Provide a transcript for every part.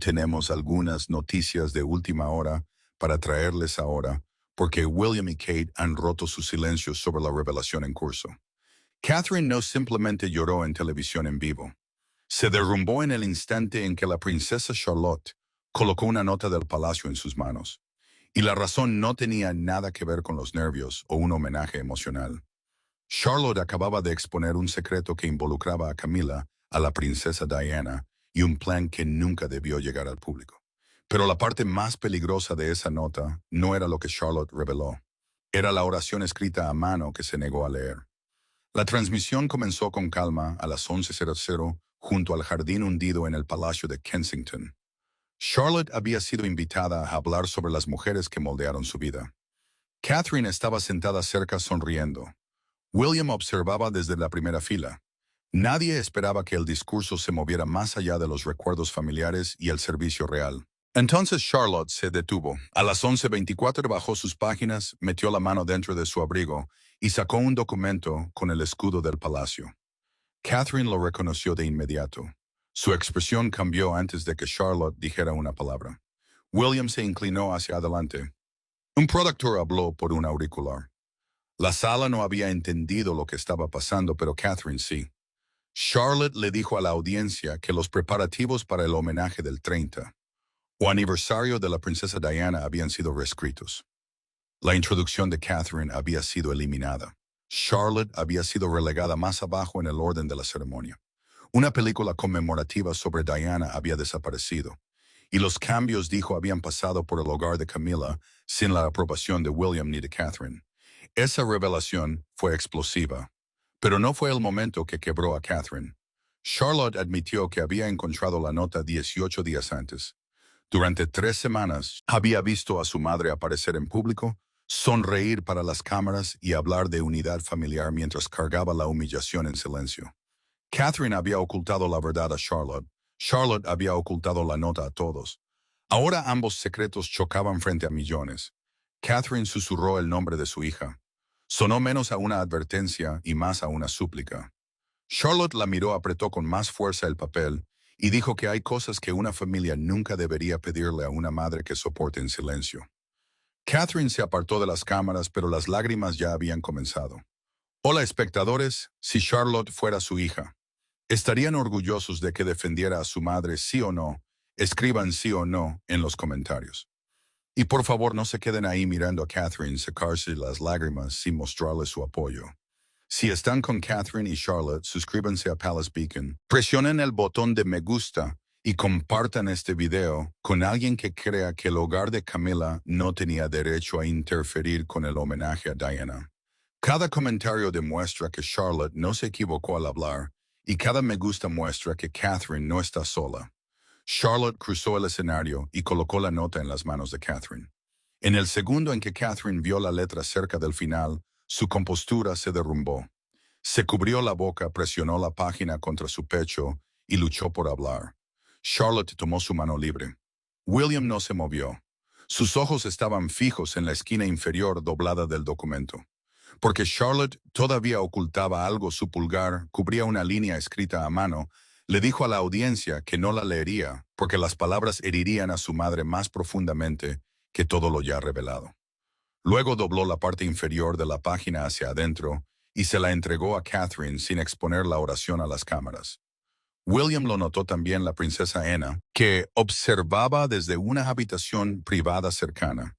Tenemos algunas noticias de última hora para traerles ahora, porque William y Kate han roto su silencio sobre la revelación en curso. Catherine no simplemente lloró en televisión en vivo. Se derrumbó en el instante en que la princesa Charlotte colocó una nota del palacio en sus manos. Y la razón no tenía nada que ver con los nervios o un homenaje emocional. Charlotte acababa de exponer un secreto que involucraba a Camilla, a la princesa Diana, y un plan que nunca debió llegar al público. Pero la parte más peligrosa de esa nota no era lo que Charlotte reveló. Era la oración escrita a mano que se negó a leer. La transmisión comenzó con calma a las 11:00 junto al jardín hundido en el Palacio de Kensington. Charlotte había sido invitada a hablar sobre las mujeres que moldearon su vida. Catherine estaba sentada cerca sonriendo. William observaba desde la primera fila. Nadie esperaba que el discurso se moviera más allá de los recuerdos familiares y el servicio real. Entonces Charlotte se detuvo. A las 11:24 bajó sus páginas, metió la mano dentro de su abrigo y sacó un documento con el escudo del palacio. Catherine lo reconoció de inmediato. Su expresión cambió antes de que Charlotte dijera una palabra. William se inclinó hacia adelante. Un productor habló por un auricular. La sala no había entendido lo que estaba pasando, pero Catherine sí. Charlotte le dijo a la audiencia que los preparativos para el homenaje del 30 o aniversario de la princesa Diana habían sido reescritos. La introducción de Catherine había sido eliminada. Charlotte había sido relegada más abajo en el orden de la ceremonia. Una película conmemorativa sobre Diana había desaparecido, y los cambios, dijo, habían pasado por el hogar de Camilla sin la aprobación de William ni de Catherine. Esa revelación fue explosiva, pero no fue el momento que quebró a Catherine. Charlotte admitió que había encontrado la nota 18 días antes. Durante 3 semanas había visto a su madre aparecer en público, sonreír para las cámaras y hablar de unidad familiar mientras cargaba la humillación en silencio. Catherine había ocultado la verdad a Charlotte. Charlotte había ocultado la nota a todos. Ahora ambos secretos chocaban frente a millones. Catherine susurró el nombre de su hija. Sonó menos a una advertencia y más a una súplica. Charlotte la miró, apretó con más fuerza el papel y dijo que hay cosas que una familia nunca debería pedirle a una madre que soporte en silencio. Catherine se apartó de las cámaras, pero las lágrimas ya habían comenzado. Hola, espectadores, si Charlotte fuera su hija, ¿estarían orgullosos de que defendiera a su madre, sí o no? Escriban sí o no en los comentarios. Y por favor no se queden ahí mirando a Catherine secarse las lágrimas sin mostrarle su apoyo. Si están con Catherine y Charlotte, suscríbanse a Palace Beacon, presionen el botón de me gusta y compartan este video con alguien que crea que el hogar de Camilla no tenía derecho a interferir con el homenaje a Diana. Cada comentario demuestra que Charlotte no se equivocó al hablar y cada me gusta muestra que Catherine no está sola. Charlotte cruzó el escenario y colocó la nota en las manos de Catherine. En el segundo en que Catherine vio la letra cerca del final, su compostura se derrumbó. Se cubrió la boca, presionó la página contra su pecho y luchó por hablar. Charlotte tomó su mano libre. William no se movió. Sus ojos estaban fijos en la esquina inferior doblada del documento. Porque Charlotte todavía ocultaba algo, su pulgar cubría una línea escrita a mano. Le dijo a la audiencia que no la leería porque las palabras herirían a su madre más profundamente que todo lo ya revelado. Luego dobló la parte inferior de la página hacia adentro y se la entregó a Catherine sin exponer la oración a las cámaras. William lo notó también la princesa Anna, que observaba desde una habitación privada cercana.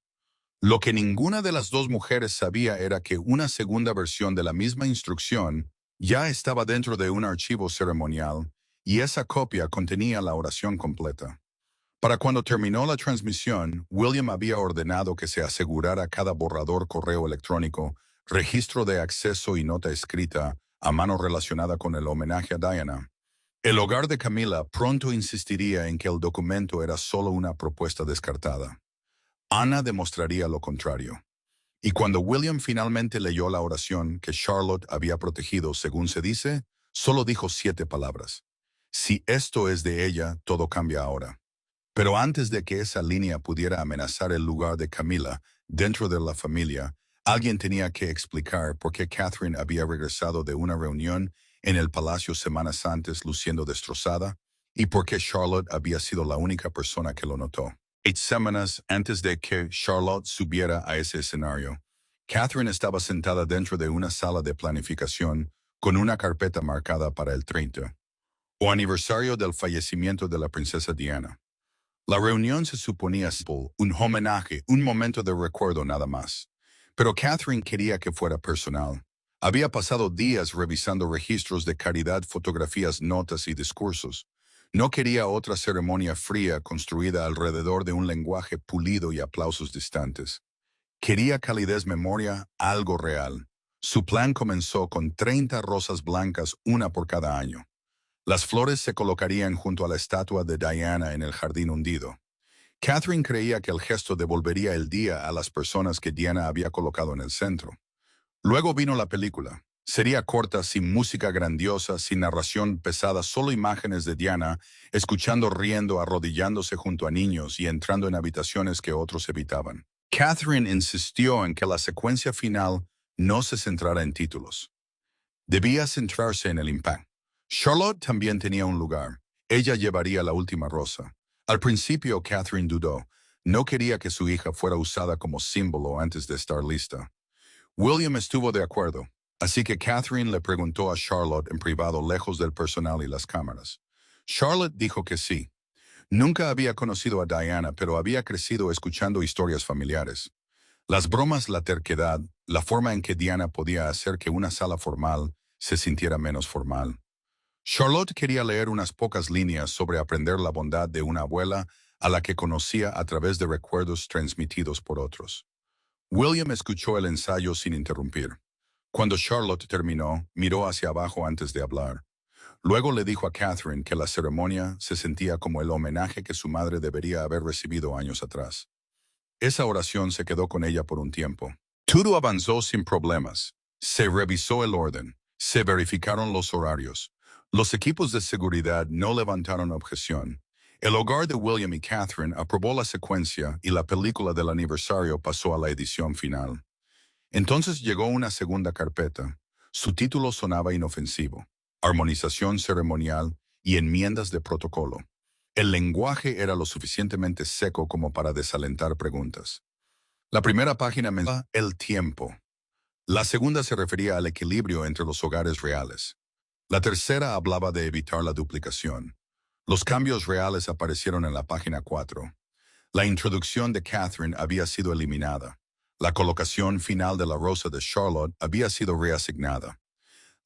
Lo que ninguna de las dos mujeres sabía era que una segunda versión de la misma instrucción ya estaba dentro de un archivo ceremonial y esa copia contenía la oración completa. Para cuando terminó la transmisión, William había ordenado que se asegurara cada borrador, correo electrónico, registro de acceso y nota escrita a mano relacionada con el homenaje a Diana. El hogar de Camilla pronto insistiría en que el documento era solo una propuesta descartada. Ana demostraría lo contrario. Y cuando William finalmente leyó la oración que Charlotte había protegido, según se dice, solo dijo 7 palabras. Si esto es de ella, todo cambia ahora. Pero antes de que esa línea pudiera amenazar el lugar de Camilla dentro de la familia, alguien tenía que explicar por qué Catherine había regresado de una reunión en el palacio semanas antes luciendo destrozada y porque Charlotte había sido la única persona que lo notó. 8 semanas antes de que Charlotte subiera a ese escenario, Catherine estaba sentada dentro de una sala de planificación con una carpeta marcada para el 30, o aniversario del fallecimiento de la princesa Diana. La reunión se suponía un homenaje, un momento de recuerdo nada más. Pero Catherine quería que fuera personal. Había pasado días revisando registros de caridad, fotografías, notas y discursos. No quería otra ceremonia fría construida alrededor de un lenguaje pulido y aplausos distantes. Quería calidez, memoria, algo real. Su plan comenzó con 30 rosas blancas, una por cada año. Las flores se colocarían junto a la estatua de Diana en el jardín hundido. Catherine creía que el gesto devolvería el día a las personas que Diana había colocado en el centro. Luego vino la película. Sería corta, sin música grandiosa, sin narración pesada, solo imágenes de Diana, escuchando, riendo, arrodillándose junto a niños y entrando en habitaciones que otros evitaban. Catherine insistió en que la secuencia final no se centrara en títulos. Debía centrarse en el impacto. Charlotte también tenía un lugar. Ella llevaría la última rosa. Al principio, Catherine dudó. No quería que su hija fuera usada como símbolo antes de estar lista. William estuvo de acuerdo, así que Catherine le preguntó a Charlotte en privado lejos del personal y las cámaras. Charlotte dijo que sí. Nunca había conocido a Diana, pero había crecido escuchando historias familiares. Las bromas, la terquedad, la forma en que Diana podía hacer que una sala formal se sintiera menos formal. Charlotte quería leer unas pocas líneas sobre aprender la bondad de una abuela a la que conocía a través de recuerdos transmitidos por otros. William escuchó el ensayo sin interrumpir. Cuando Charlotte terminó, miró hacia abajo antes de hablar. Luego le dijo a Catherine que la ceremonia se sentía como el homenaje que su madre debería haber recibido años atrás. Esa oración se quedó con ella por un tiempo. Todo avanzó sin problemas. Se revisó el orden. Se verificaron los horarios. Los equipos de seguridad no levantaron objeción. El hogar de William y Catherine aprobó la secuencia y la película del aniversario pasó a la edición final. Entonces llegó una segunda carpeta. Su título sonaba inofensivo: Armonización ceremonial y enmiendas de protocolo. El lenguaje era lo suficientemente seco como para desalentar preguntas. La primera página mencionaba el tiempo. La segunda se refería al equilibrio entre los hogares reales. La tercera hablaba de evitar la duplicación. Los cambios reales aparecieron en la página 4. La introducción de Catherine había sido eliminada. La colocación final de la rosa de Charlotte había sido reasignada.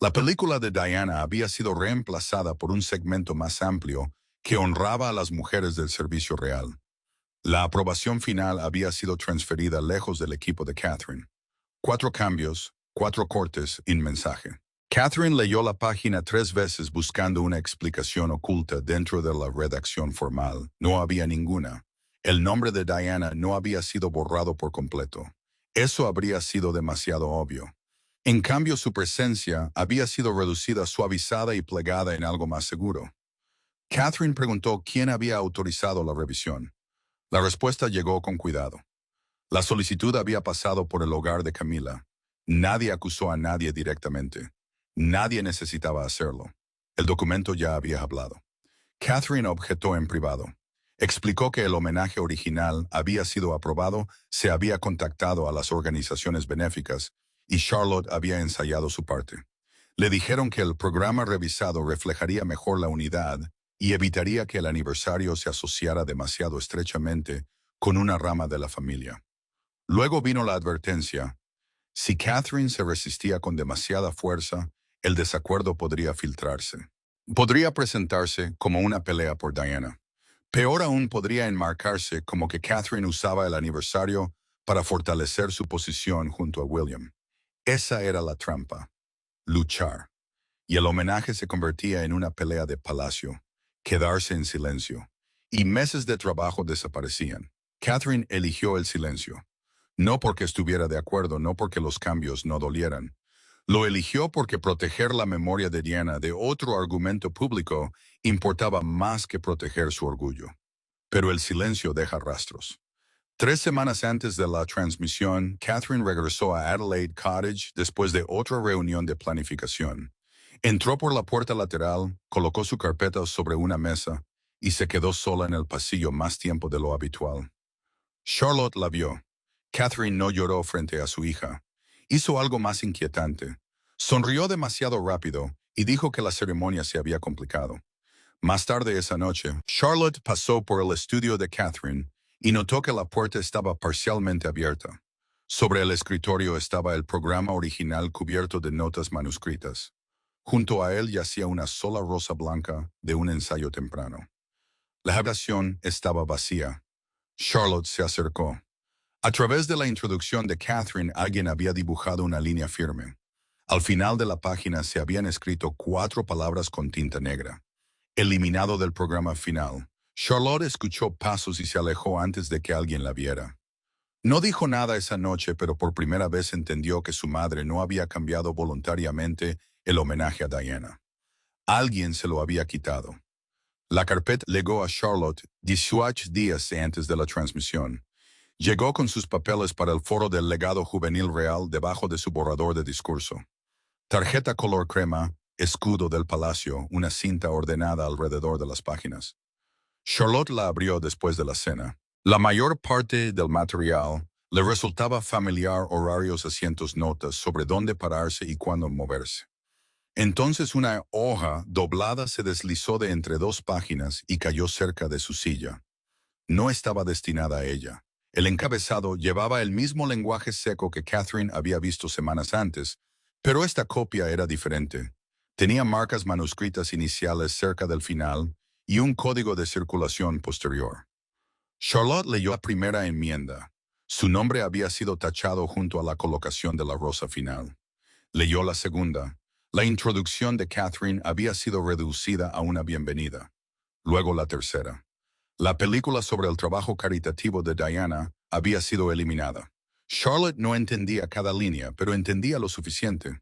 La película de Diana había sido reemplazada por un segmento más amplio que honraba a las mujeres del servicio real. La aprobación final había sido transferida lejos del equipo de Catherine. 4 cambios, 4 cortes y un mensaje. Catherine leyó la página 3 veces buscando una explicación oculta dentro de la redacción formal. No había ninguna. El nombre de Diana no había sido borrado por completo. Eso habría sido demasiado obvio. En cambio, su presencia había sido reducida, suavizada y plegada en algo más seguro. Catherine preguntó quién había autorizado la revisión. La respuesta llegó con cuidado. La solicitud había pasado por el hogar de Camila. Nadie acusó a nadie directamente. Nadie necesitaba hacerlo. El documento ya había hablado. Catherine objetó en privado. Explicó que el homenaje original había sido aprobado, se había contactado a las organizaciones benéficas y Charlotte había ensayado su parte. Le dijeron que el programa revisado reflejaría mejor la unidad y evitaría que el aniversario se asociara demasiado estrechamente con una rama de la familia. Luego vino la advertencia. Si Catherine se resistía con demasiada fuerza, el desacuerdo podría filtrarse. Podría presentarse como una pelea por Diana. Peor aún, podría enmarcarse como que Catherine usaba el aniversario para fortalecer su posición junto a William. Esa era la trampa: luchar. Y el homenaje se convertía en una pelea de palacio, quedarse en silencio. Y meses de trabajo desaparecían. Catherine eligió el silencio. No porque estuviera de acuerdo, no porque los cambios no dolieran. Lo eligió porque proteger la memoria de Diana de otro argumento público importaba más que proteger su orgullo. Pero el silencio deja rastros. 3 semanas antes de la transmisión, Catherine regresó a Adelaide Cottage después de otra reunión de planificación. Entró por la puerta lateral, colocó su carpeta sobre una mesa y se quedó sola en el pasillo más tiempo de lo habitual. Charlotte la vio. Catherine no lloró frente a su hija. Hizo algo más inquietante. Sonrió demasiado rápido y dijo que la ceremonia se había complicado. Más tarde esa noche, Charlotte pasó por el estudio de Catherine y notó que la puerta estaba parcialmente abierta. Sobre el escritorio estaba el programa original cubierto de notas manuscritas. Junto a él yacía una sola rosa blanca de un ensayo temprano. La habitación estaba vacía. Charlotte se acercó. A través de la introducción de Catherine, alguien había dibujado una línea firme. Al final de la página se habían escrito 4 palabras con tinta negra. Eliminado del programa final. Charlotte escuchó pasos y se alejó antes de que alguien la viera. No dijo nada esa noche, pero por primera vez entendió que su madre no había cambiado voluntariamente el homenaje a Diana. Alguien se lo había quitado. La carpeta llegó a Charlotte 18 días antes de la transmisión. Llegó con sus papeles para el foro del legado juvenil real debajo de su borrador de discurso. Tarjeta color crema, escudo del palacio, una cinta ordenada alrededor de las páginas. Charlotte la abrió después de la cena. La mayor parte del material le resultaba familiar: horarios, asientos, notas sobre dónde pararse y cuándo moverse. Entonces una hoja doblada se deslizó de entre 2 páginas y cayó cerca de su silla. No estaba destinada a ella. El encabezado llevaba el mismo lenguaje seco que Catherine había visto semanas antes, pero esta copia era diferente. Tenía marcas manuscritas iniciales cerca del final y un código de circulación posterior. Charlotte leyó la primera enmienda. Su nombre había sido tachado junto a la colocación de la rosa final. Leyó la segunda. La introducción de Catherine había sido reducida a una bienvenida. Luego la tercera. La película sobre el trabajo caritativo de Diana había sido eliminada. Charlotte no entendía cada línea, pero entendía lo suficiente.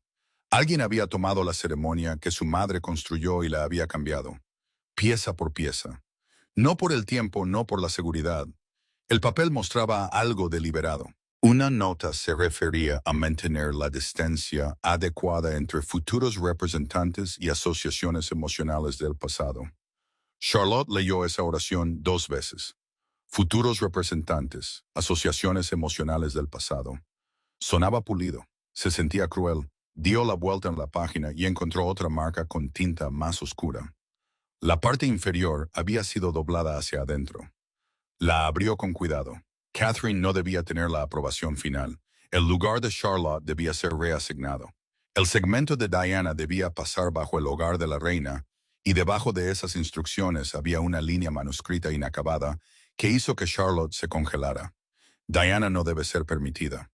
Alguien había tomado la ceremonia que su madre construyó y la había cambiado, pieza por pieza. No por el tiempo, no por la seguridad. El papel mostraba algo deliberado. Una nota se refería a mantener la distancia adecuada entre futuros representantes y asociaciones emocionales del pasado. Charlotte leyó esa oración 2 veces. Futuros representantes, asociaciones emocionales del pasado. Sonaba pulido, se sentía cruel. Dio la vuelta en la página y encontró otra marca con tinta más oscura. La parte inferior había sido doblada hacia adentro. La abrió con cuidado. Catherine no debía tener la aprobación final. El lugar de Charlotte debía ser reasignado. El segmento de Diana debía pasar bajo el hogar de la reina, y debajo de esas instrucciones había una línea manuscrita inacabada que hizo que Charlotte se congelara. Diana no debe ser permitida.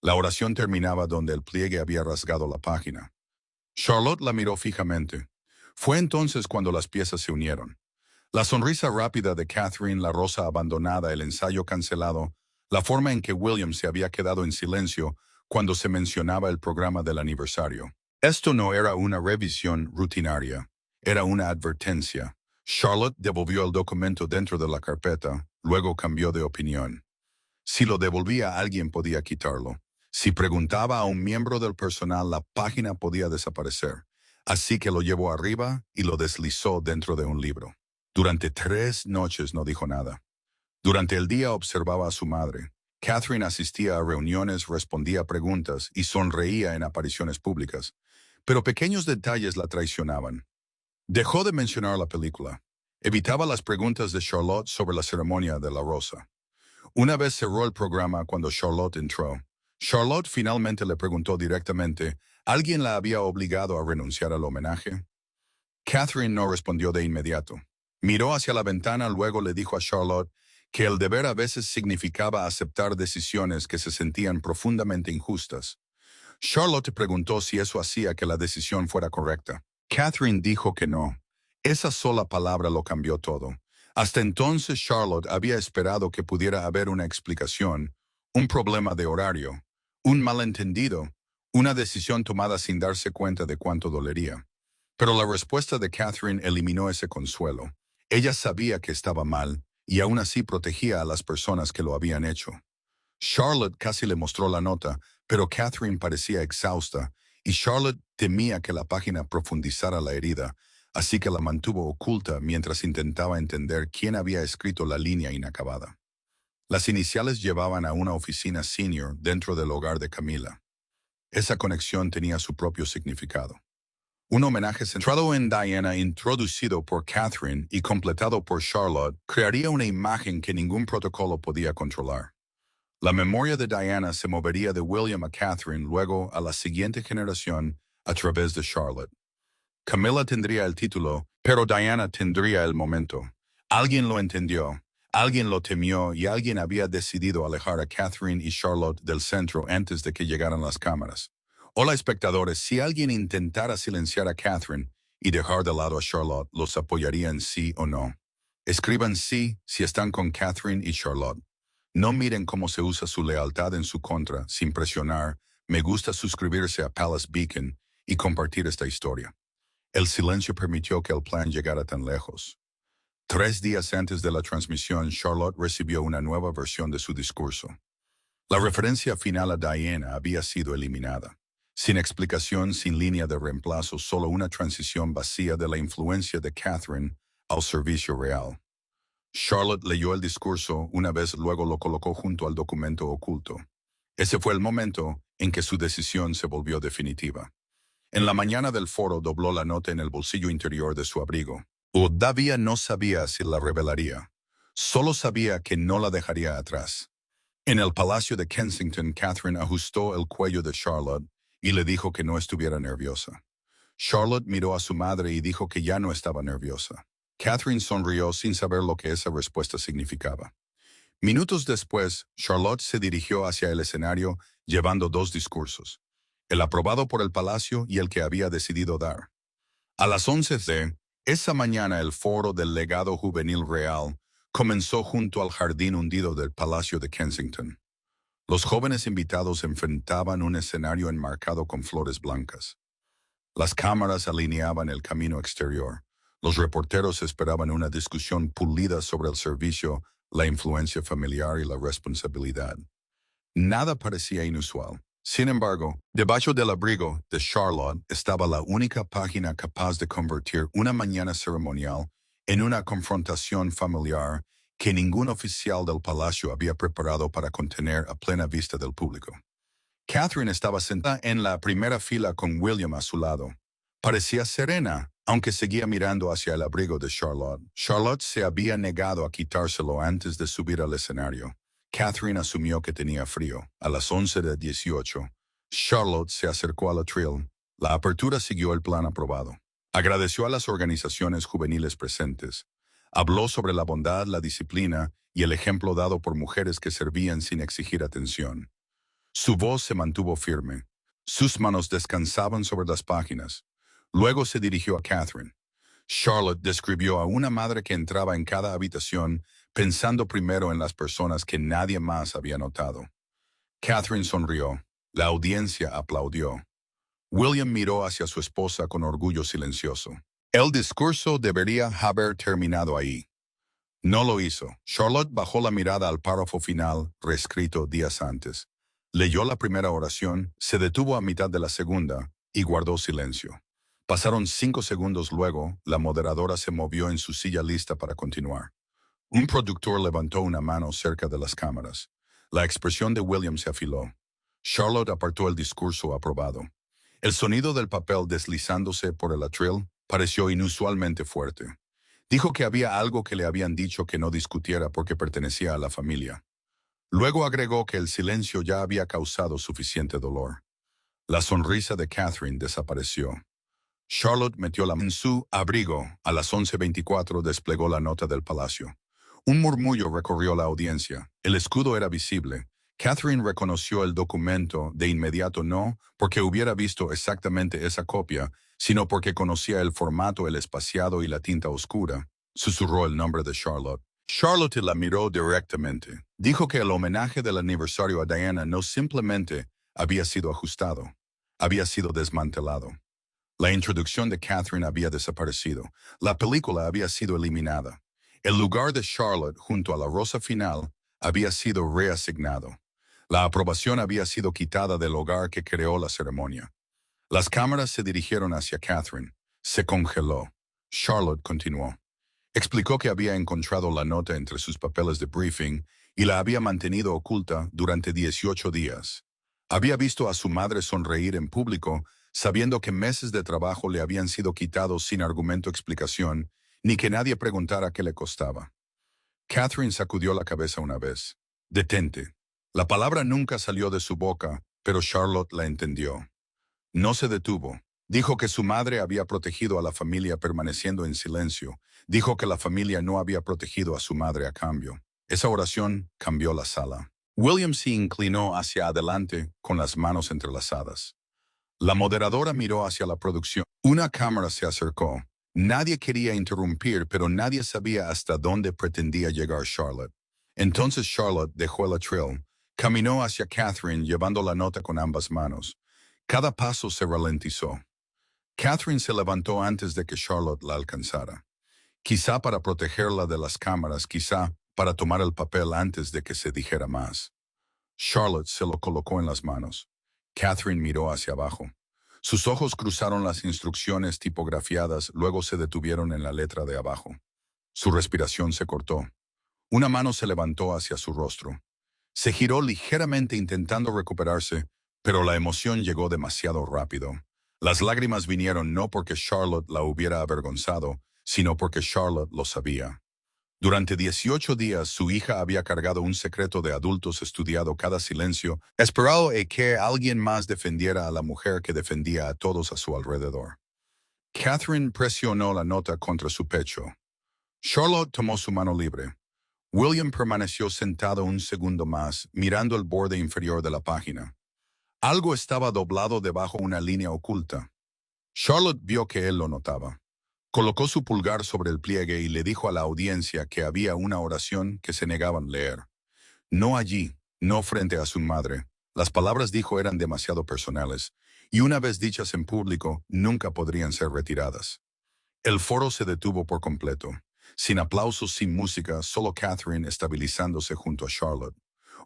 La oración terminaba donde el pliegue había rasgado la página. Charlotte la miró fijamente. Fue entonces cuando las piezas se unieron. La sonrisa rápida de Catherine, la rosa abandonada, el ensayo cancelado, la forma en que William se había quedado en silencio cuando se mencionaba el programa del aniversario. Esto no era una revisión rutinaria, era una advertencia. Charlotte devolvió el documento dentro de la carpeta, luego cambió de opinión. Si lo devolvía, alguien podía quitarlo. Si preguntaba a un miembro del personal, la página podía desaparecer. Así que lo llevó arriba y lo deslizó dentro de un libro. Durante 3 noches no dijo nada. Durante el día observaba a su madre. Catherine asistía a reuniones, respondía a preguntas y sonreía en apariciones públicas. Pero pequeños detalles la traicionaban. Dejó de mencionar la película. Evitaba las preguntas de Charlotte sobre la ceremonia de la rosa. Una vez cerró el programa cuando Charlotte entró. Charlotte finalmente le preguntó directamente, ¿alguien la había obligado a renunciar al homenaje? Catherine no respondió de inmediato. Miró hacia la ventana, luego le dijo a Charlotte que el deber a veces significaba aceptar decisiones que se sentían profundamente injustas. Charlotte preguntó si eso hacía que la decisión fuera correcta. Catherine dijo que no. Esa sola palabra lo cambió todo. Hasta entonces Charlotte había esperado que pudiera haber una explicación, un problema de horario, un malentendido, una decisión tomada sin darse cuenta de cuánto dolería. Pero la respuesta de Catherine eliminó ese consuelo. Ella sabía que estaba mal y aún así protegía a las personas que lo habían hecho. Charlotte casi le mostró la nota, pero Catherine parecía exhausta y Charlotte temía que la página profundizara la herida, así que la mantuvo oculta mientras intentaba entender quién había escrito la línea inacabada. Las iniciales llevaban a una oficina senior dentro del hogar de Camila. Esa conexión tenía su propio significado. Un homenaje centrado en Diana, introducido por Catherine y completado por Charlotte, crearía una imagen que ningún protocolo podía controlar. La memoria de Diana se movería de William a Catherine, luego a la siguiente generación a través de Charlotte. Camilla tendría el título, pero Diana tendría el momento. Alguien lo entendió, alguien lo temió y alguien había decidido alejar a Catherine y Charlotte del centro antes de que llegaran las cámaras. Hola espectadores, si alguien intentara silenciar a Catherine y dejar de lado a Charlotte, ¿los apoyarían sí o no? Escriban sí si están con Catherine y Charlotte. No miren cómo se usa su lealtad en su contra, sin presionar. Me gusta suscribirse a Palace Beacon y compartir esta historia. El silencio permitió que el plan llegara tan lejos. 3 días antes de la transmisión, Charlotte recibió una nueva versión de su discurso. La referencia final a Diana había sido eliminada. Sin explicación, sin línea de reemplazo, solo una transición vacía de la influencia de Catherine al servicio real. Charlotte leyó el discurso una vez, luego lo colocó junto al documento oculto. Ese fue el momento en que su decisión se volvió definitiva. En la mañana del foro dobló la nota en el bolsillo interior de su abrigo. Todavía no sabía si la revelaría. Solo sabía que no la dejaría atrás. En el Palacio de Kensington, Catherine ajustó el cuello de Charlotte y le dijo que no estuviera nerviosa. Charlotte miró a su madre y dijo que ya no estaba nerviosa. Catherine sonrió sin saber lo que esa respuesta significaba. Minutos después, Charlotte se dirigió hacia el escenario llevando 2 discursos, el aprobado por el Palacio y el que había decidido dar. A las 11 de esa mañana el foro del legado juvenil real comenzó junto al jardín hundido del Palacio de Kensington. Los jóvenes invitados enfrentaban un escenario enmarcado con flores blancas. Las cámaras alineaban el camino exterior. Los reporteros esperaban una discusión pulida sobre el servicio, la influencia familiar y la responsabilidad. Nada parecía inusual. Sin embargo, debajo del abrigo de Charlotte estaba la única página capaz de convertir una mañana ceremonial en una confrontación familiar que ningún oficial del palacio había preparado para contener a plena vista del público. Catherine estaba sentada en la primera fila con William a su lado. Parecía serena, aunque seguía mirando hacia el abrigo de Charlotte. Charlotte se había negado a quitárselo antes de subir al escenario. Catherine asumió que tenía frío. A las 11:18, Charlotte se acercó al atril. La apertura siguió el plan aprobado. Agradeció a las organizaciones juveniles presentes. Habló sobre la bondad, la disciplina y el ejemplo dado por mujeres que servían sin exigir atención. Su voz se mantuvo firme. Sus manos descansaban sobre las páginas. Luego se dirigió a Catherine. Charlotte describió a una madre que entraba en cada habitación pensando primero en las personas que nadie más había notado. Catherine sonrió. La audiencia aplaudió. William miró hacia su esposa con orgullo silencioso. El discurso debería haber terminado ahí. No lo hizo. Charlotte bajó la mirada al párrafo final, reescrito días antes. Leyó la primera oración, se detuvo a mitad de la segunda y guardó silencio. Pasaron 5 segundos luego, la moderadora se movió en su silla lista para continuar. Un productor levantó una mano cerca de las cámaras. La expresión de William se afiló. Charlotte apartó el discurso aprobado. El sonido del papel deslizándose por el atril pareció inusualmente fuerte. Dijo que había algo que le habían dicho que no discutiera porque pertenecía a la familia. Luego agregó que el silencio ya había causado suficiente dolor. La sonrisa de Catherine desapareció. Charlotte metió la mano en su abrigo. A las 11:24 desplegó la nota del palacio. Un murmullo recorrió la audiencia. El escudo era visible. Catherine reconoció el documento de inmediato, no porque hubiera visto exactamente esa copia, sino porque conocía el formato, el espaciado y la tinta oscura. Susurró el nombre de Charlotte. Charlotte la miró directamente. Dijo que el homenaje del aniversario a Diana no simplemente había sido ajustado, había sido desmantelado. La introducción de Catherine había desaparecido. La película había sido eliminada. El lugar de Charlotte junto a la rosa final había sido reasignado. La aprobación había sido quitada del hogar que creó la ceremonia. Las cámaras se dirigieron hacia Catherine. Se congeló. Charlotte continuó. Explicó que había encontrado la nota entre sus papeles de briefing y la había mantenido oculta durante 18 días. Había visto a su madre sonreír en público, sabiendo que meses de trabajo le habían sido quitados sin argumento o explicación, ni que nadie preguntara qué le costaba. Catherine sacudió la cabeza una vez. Detente. La palabra nunca salió de su boca, pero Charlotte la entendió. No se detuvo. Dijo que su madre había protegido a la familia permaneciendo en silencio. Dijo que la familia no había protegido a su madre a cambio. Esa oración cambió la sala. William se inclinó hacia adelante con las manos entrelazadas. La moderadora miró hacia la producción. Una cámara se acercó. Nadie quería interrumpir, pero nadie sabía hasta dónde pretendía llegar Charlotte. Entonces Charlotte dejó el atril, caminó hacia Catherine llevando la nota con ambas manos. Cada paso se ralentizó. Catherine se levantó antes de que Charlotte la alcanzara. Quizá para protegerla de las cámaras, quizá para tomar el papel antes de que se dijera más. Charlotte se lo colocó en las manos. Catherine miró hacia abajo. Sus ojos cruzaron las instrucciones tipografiadas, luego se detuvieron en la letra de abajo. Su respiración se cortó. Una mano se levantó hacia su rostro. Se giró ligeramente intentando recuperarse, pero la emoción llegó demasiado rápido. Las lágrimas vinieron no porque Charlotte la hubiera avergonzado, sino porque Charlotte lo sabía. Durante 18 días su hija había cargado un secreto de adultos, estudiado cada silencio, esperado que alguien más defendiera a la mujer que defendía a todos a su alrededor. Catherine presionó la nota contra su pecho. Charlotte tomó su mano libre. William permaneció sentado un segundo más, mirando el borde inferior de la página. Algo estaba doblado debajo una línea oculta. Charlotte vio que él lo notaba. Colocó su pulgar sobre el pliegue y le dijo a la audiencia que había una oración que se negaban a leer. No allí, no frente a su madre. Las palabras, dijo, eran demasiado personales, y una vez dichas en público, nunca podrían ser retiradas. El foro se detuvo por completo. Sin aplausos, sin música, solo Catherine estabilizándose junto a Charlotte.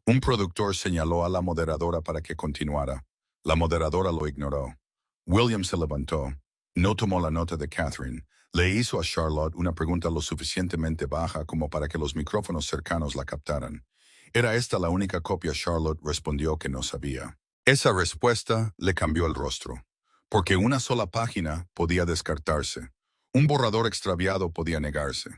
Un productor señaló a la moderadora para que continuara. La moderadora lo ignoró. William se levantó. No tomó la nota de Catherine. Le hizo a Charlotte una pregunta lo suficientemente baja como para que los micrófonos cercanos la captaran. ¿Era esta la única copia? Charlotte respondió que no sabía. Esa respuesta le cambió el rostro. Porque una sola página podía descartarse. Un borrador extraviado podía negarse.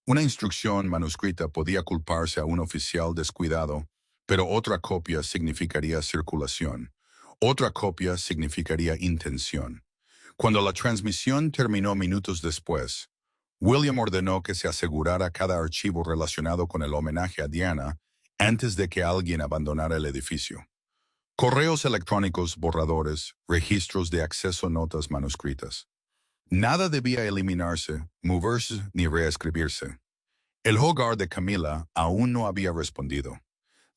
Una instrucción manuscrita podía culparse a un oficial descuidado, pero otra copia significaría circulación. Otra copia significaría intención. Cuando la transmisión terminó minutos después, William ordenó que se asegurara cada archivo relacionado con el homenaje a Diana antes de que alguien abandonara el edificio. Correos electrónicos, borradores, registros de acceso, notas manuscritas. Nada debía eliminarse, moverse ni reescribirse. El hogar de Camila aún no había respondido.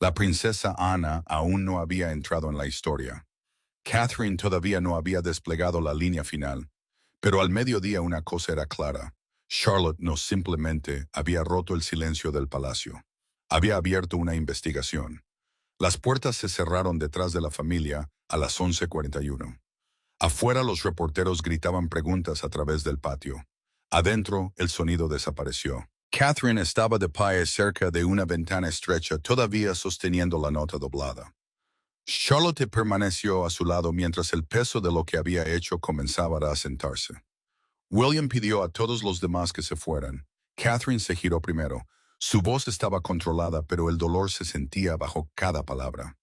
La princesa Ana aún no había entrado en la historia. Catherine todavía no había desplegado la línea final. Pero al mediodía una cosa era clara. Charlotte no simplemente había roto el silencio del palacio. Había abierto una investigación. Las puertas se cerraron detrás de la familia a las 11:41. Afuera los reporteros gritaban preguntas a través del patio. Adentro el sonido desapareció. Catherine estaba de pie cerca de una ventana estrecha, todavía sosteniendo la nota doblada. Charlotte permaneció a su lado mientras el peso de lo que había hecho comenzaba a asentarse. William pidió a todos los demás que se fueran. Catherine se giró primero. Su voz estaba controlada, pero el dolor se sentía bajo cada palabra.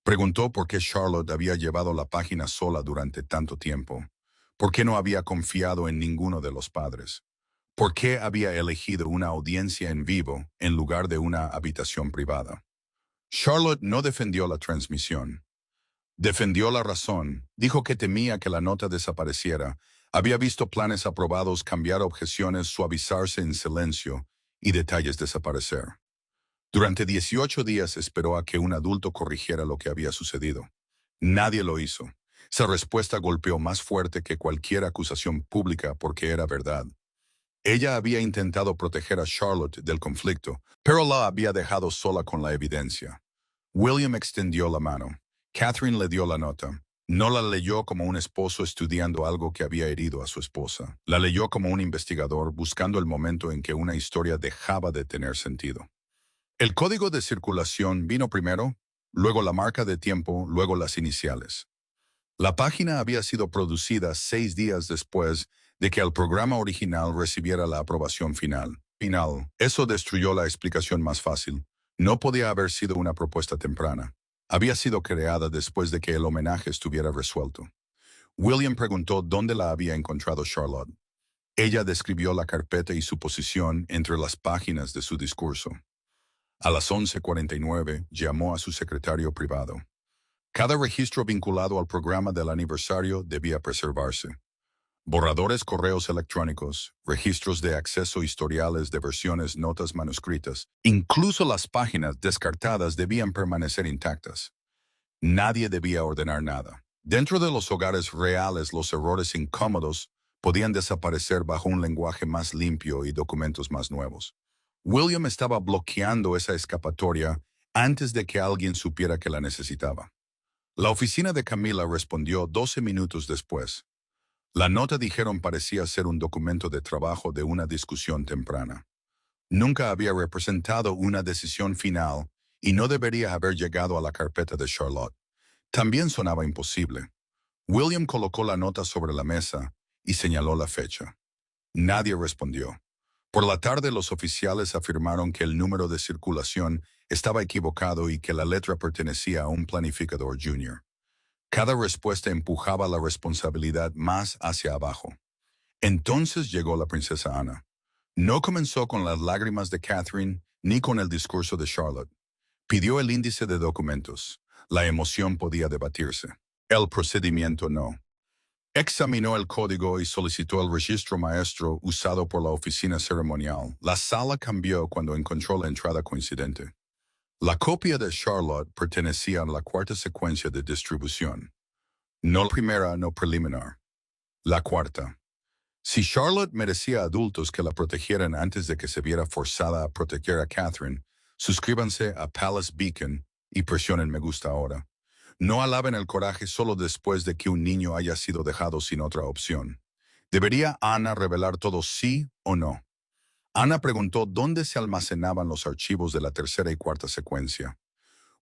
Preguntó por qué Charlotte había llevado la página sola durante tanto tiempo. ¿Por qué no había confiado en ninguno de los padres? ¿Por qué había elegido una audiencia en vivo en lugar de una habitación privada? Charlotte no defendió la transmisión. Defendió la razón. Dijo que temía que la nota desapareciera. Había visto planes aprobados cambiar, objeciones suavizarse en silencio y detalles desaparecer. Durante 18 días esperó a que un adulto corrigiera lo que había sucedido. Nadie lo hizo. Esa respuesta golpeó más fuerte que cualquier acusación pública porque era verdad. Ella había intentado proteger a Charlotte del conflicto, pero la había dejado sola con la evidencia. William extendió la mano. Catherine le dio la nota. No la leyó como un esposo estudiando algo que había herido a su esposa. La leyó como un investigador buscando el momento en que una historia dejaba de tener sentido. El código de circulación vino primero, luego la marca de tiempo, luego las iniciales. La página había sido producida 6 días después de que el programa original recibiera la aprobación final. Eso destruyó la explicación más fácil. No podía haber sido una propuesta temprana. Había sido creada después de que el homenaje estuviera resuelto. William preguntó dónde la había encontrado Charlotte. Ella describió la carpeta y su posición entre las páginas de su discurso. A las 11:49 llamó a su secretario privado. Cada registro vinculado al programa del aniversario debía preservarse. Borradores, correos electrónicos, registros de acceso, historiales de versiones, notas manuscritas, incluso las páginas descartadas debían permanecer intactas. Nadie debía ordenar nada. Dentro de los hogares reales, los errores incómodos podían desaparecer bajo un lenguaje más limpio y documentos más nuevos. William estaba bloqueando esa escapatoria antes de que alguien supiera que la necesitaba. La oficina de Camila respondió 12 minutos después. La nota dijeron parecía ser un documento de trabajo de una discusión temprana. Nunca había representado una decisión final y no debería haber llegado a la carpeta de Charlotte. También sonaba imposible. William colocó la nota sobre la mesa y señaló la fecha. Nadie respondió. Por la tarde los oficiales afirmaron que el número de circulación estaba equivocado y que la letra pertenecía a un planificador junior. Cada respuesta empujaba la responsabilidad más hacia abajo. Entonces llegó la princesa Ana. No comenzó con las lágrimas de Catherine ni con el discurso de Charlotte. Pidió el índice de documentos. La emoción podía debatirse. El procedimiento no. Examinó el código y solicitó el registro maestro usado por la oficina ceremonial. La sala cambió cuando encontró la entrada coincidente. La copia de Charlotte pertenecía a la cuarta secuencia de distribución. No la primera, no preliminar. La cuarta. Si Charlotte merecía adultos que la protegieran antes de que se viera forzada a proteger a Catherine, suscríbanse a Palace Beacon y presionen me gusta ahora. No alaben el coraje solo después de que un niño haya sido dejado sin otra opción. ¿Debería Ana revelar todo sí o no? Ana preguntó dónde se almacenaban los archivos de la tercera y cuarta secuencia.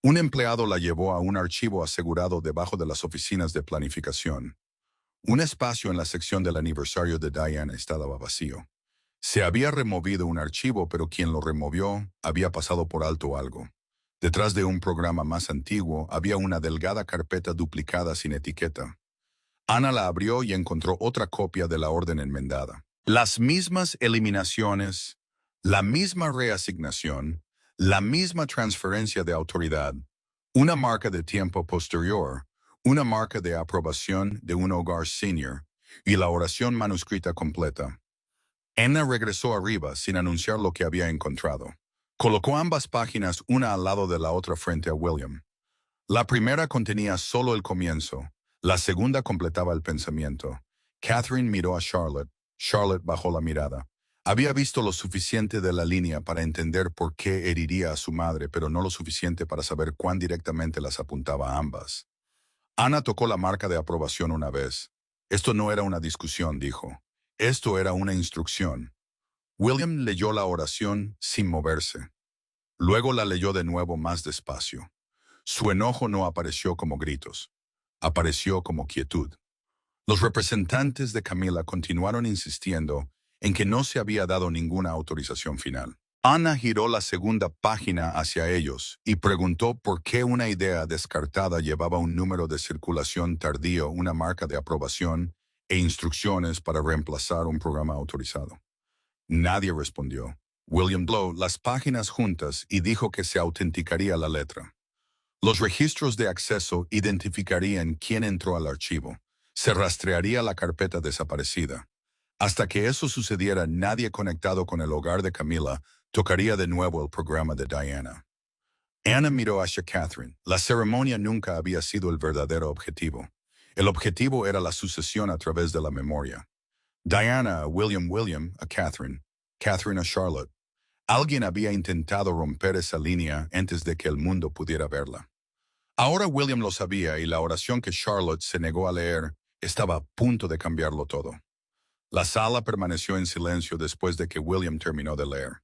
Un empleado la llevó a un archivo asegurado debajo de las oficinas de planificación. Un espacio en la sección del aniversario de Diane estaba vacío. Se había removido un archivo, pero quien lo removió había pasado por alto algo. Detrás de un programa más antiguo había una delgada carpeta duplicada sin etiqueta. Ana la abrió y encontró otra copia de la orden enmendada. Las mismas eliminaciones, la misma reasignación, la misma transferencia de autoridad, una marca de tiempo posterior, una marca de aprobación de un hogar senior y la oración manuscrita completa. Anna regresó arriba sin anunciar lo que había encontrado. Colocó ambas páginas una al lado de la otra frente a William. La primera contenía solo el comienzo, la segunda completaba el pensamiento. Catherine miró a Charlotte. Charlotte bajó la mirada. Había visto lo suficiente de la línea para entender por qué heriría a su madre, pero no lo suficiente para saber cuán directamente las apuntaba a ambas. Ana tocó la marca de aprobación una vez. Esto no era una discusión, dijo. Esto era una instrucción. William leyó la oración sin moverse. Luego la leyó de nuevo más despacio. Su enojo no apareció como gritos. Apareció como quietud. Los representantes de Camila continuaron insistiendo en que no se había dado ninguna autorización final. Ana giró la segunda página hacia ellos y preguntó por qué una idea descartada llevaba un número de circulación tardío, una marca de aprobación e instrucciones para reemplazar un programa autorizado. Nadie respondió. William Blow las páginas juntas y dijo que se autenticaría la letra. Los registros de acceso identificarían quién entró al archivo. Se rastrearía la carpeta desaparecida. Hasta que eso sucediera, nadie conectado con el hogar de Camila tocaría de nuevo el programa de Diana. Anna miró hacia Catherine. La ceremonia nunca había sido el verdadero objetivo. El objetivo era la sucesión a través de la memoria. Diana a William a Catherine, Catherine a Charlotte. Alguien había intentado romper esa línea antes de que el mundo pudiera verla. Ahora William lo sabía y la oración que Charlotte se negó a leer estaba a punto de cambiarlo todo. La sala permaneció en silencio después de que William terminó de leer.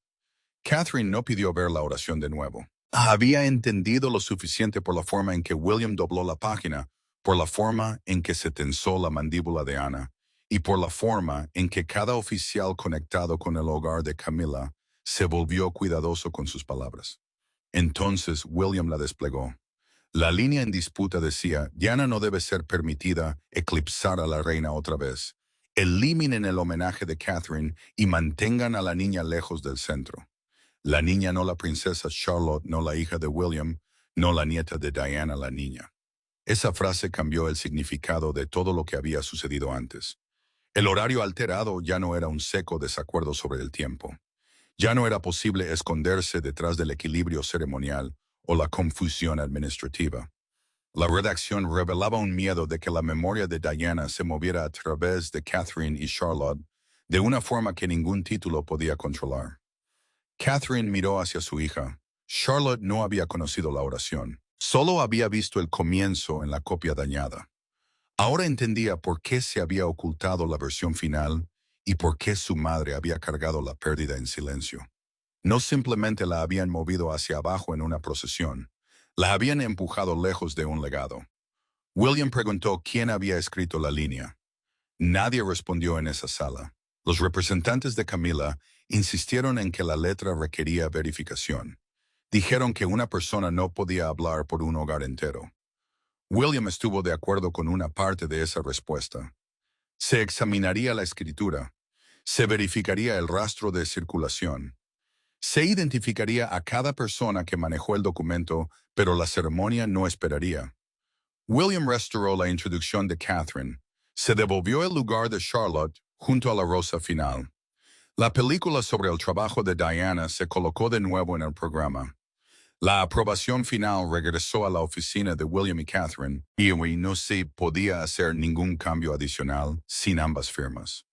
Catherine no pidió ver la oración de nuevo. Había entendido lo suficiente por la forma en que William dobló la página, por la forma en que se tensó la mandíbula de Ana, y por la forma en que cada oficial conectado con el hogar de Camila se volvió cuidadoso con sus palabras. Entonces William la desplegó. La línea en disputa decía, Diana no debe ser permitida eclipsar a la reina otra vez. Eliminen el homenaje de Catherine y mantengan a la niña lejos del centro. La niña, no la princesa Charlotte, no la hija de William, no la nieta de Diana, la niña. Esa frase cambió el significado de todo lo que había sucedido antes. El horario alterado ya no era un seco desacuerdo sobre el tiempo. Ya no era posible esconderse detrás del equilibrio ceremonial o la confusión administrativa. La redacción revelaba un miedo de que la memoria de Diana se moviera a través de Catherine y Charlotte de una forma que ningún título podía controlar. Catherine miró hacia su hija. Charlotte no había conocido la oración. Solo había visto el comienzo en la copia dañada. Ahora entendía por qué se había ocultado la versión final y por qué su madre había cargado la pérdida en silencio. No simplemente la habían movido hacia abajo en una procesión, la habían empujado lejos de un legado. William preguntó quién había escrito la línea. Nadie respondió en esa sala. Los representantes de Camila insistieron en que la letra requería verificación. Dijeron que una persona no podía hablar por un hogar entero. William estuvo de acuerdo con una parte de esa respuesta. Se examinaría la escritura. Se verificaría el rastro de circulación. Se identificaría a cada persona que manejó el documento, pero la ceremonia no esperaría. William restauró la introducción de Catherine. Se devolvió el lugar de Charlotte junto a la rosa final. La película sobre el trabajo de Diana se colocó de nuevo en el programa. La aprobación final regresó a la oficina de William y Catherine, y hoy no se podía hacer ningún cambio adicional sin ambas firmas.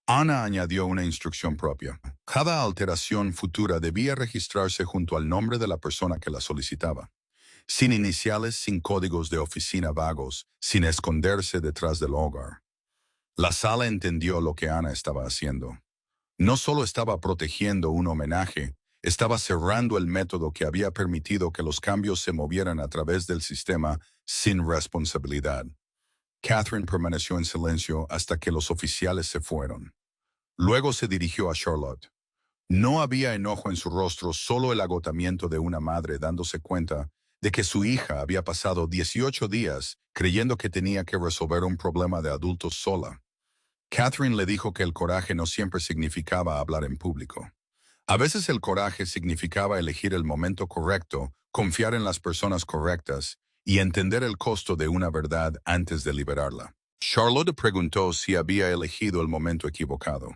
Ana añadió una instrucción propia. Cada alteración futura debía registrarse junto al nombre de la persona que la solicitaba. Sin iniciales, sin códigos de oficina vagos, sin esconderse detrás del hogar. La sala entendió lo que Ana estaba haciendo. No solo estaba protegiendo un homenaje, estaba cerrando el método que había permitido que los cambios se movieran a través del sistema sin responsabilidad. Catherine permaneció en silencio hasta que los oficiales se fueron. Luego se dirigió a Charlotte. No había enojo en su rostro, solo el agotamiento de una madre dándose cuenta de que su hija había pasado 18 días creyendo que tenía que resolver un problema de adultos sola. Catherine le dijo que el coraje no siempre significaba hablar en público. A veces el coraje significaba elegir el momento correcto, confiar en las personas correctas y entender el costo de una verdad antes de liberarla. Charlotte preguntó si había elegido el momento equivocado.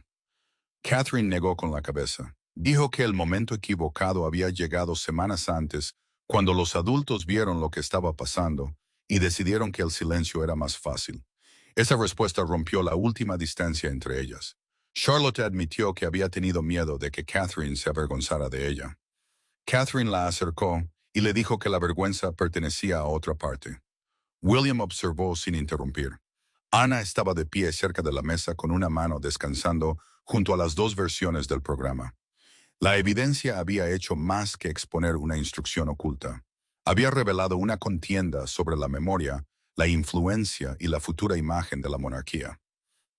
Catherine negó con la cabeza. Dijo que el momento equivocado había llegado semanas antes, cuando los adultos vieron lo que estaba pasando y decidieron que el silencio era más fácil. Esa respuesta rompió la última distancia entre ellas. Charlotte admitió que había tenido miedo de que Catherine se avergonzara de ella. Catherine la acercó y le dijo que la vergüenza pertenecía a otra parte. William observó sin interrumpir. Ana estaba de pie cerca de la mesa con una mano descansando junto a las dos versiones del programa. La evidencia había hecho más que exponer una instrucción oculta. Había revelado una contienda sobre la memoria, la influencia y la futura imagen de la monarquía.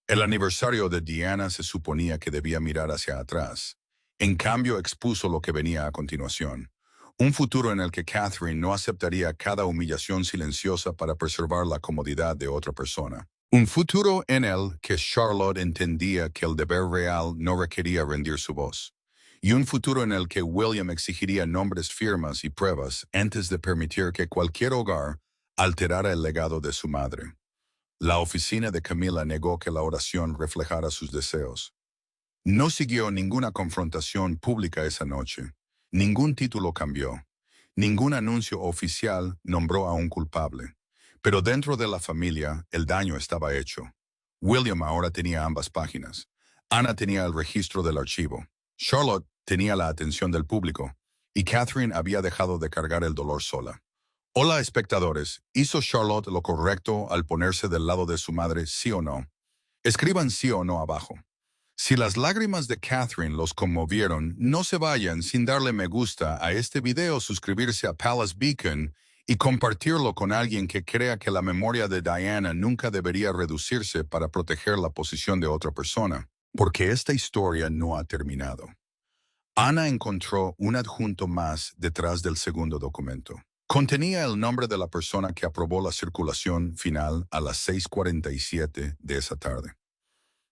El aniversario de Diana se suponía que debía mirar hacia atrás. En cambio, expuso lo que venía a continuación. Un futuro en el que Catherine no aceptaría cada humillación silenciosa para preservar la comodidad de otra persona. Un futuro en el que Charlotte entendía que el deber real no requería rendir su voz. Y un futuro en el que William exigiría nombres, firmas y pruebas antes de permitir que cualquier hogar alterara el legado de su madre. La oficina de Camila negó que la oración reflejara sus deseos. No siguió ninguna confrontación pública esa noche. Ningún título cambió. Ningún anuncio oficial nombró a un culpable. Pero dentro de la familia, el daño estaba hecho. William ahora tenía ambas páginas. Ana tenía el registro del archivo. Charlotte tenía la atención del público. Y Catherine había dejado de cargar el dolor sola. Hola, espectadores. ¿Hizo Charlotte lo correcto al ponerse del lado de su madre, sí o no? Escriban sí o no abajo. Si las lágrimas de Catherine los conmovieron, no se vayan sin darle me gusta a este video, suscribirse a Palace Beacon y compartirlo con alguien que crea que la memoria de Diana nunca debería reducirse para proteger la posición de otra persona, porque esta historia no ha terminado. Ana encontró un adjunto más detrás del segundo documento. Contenía el nombre de la persona que aprobó la circulación final a las 6:47 de esa tarde.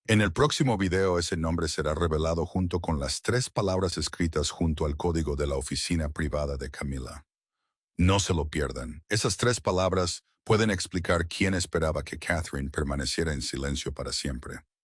En el próximo video ese nombre será revelado junto con las 3 palabras escritas junto al código de la oficina privada de Camila. No se lo pierdan. Esas 3 palabras pueden explicar quién esperaba que Catherine permaneciera en silencio para siempre.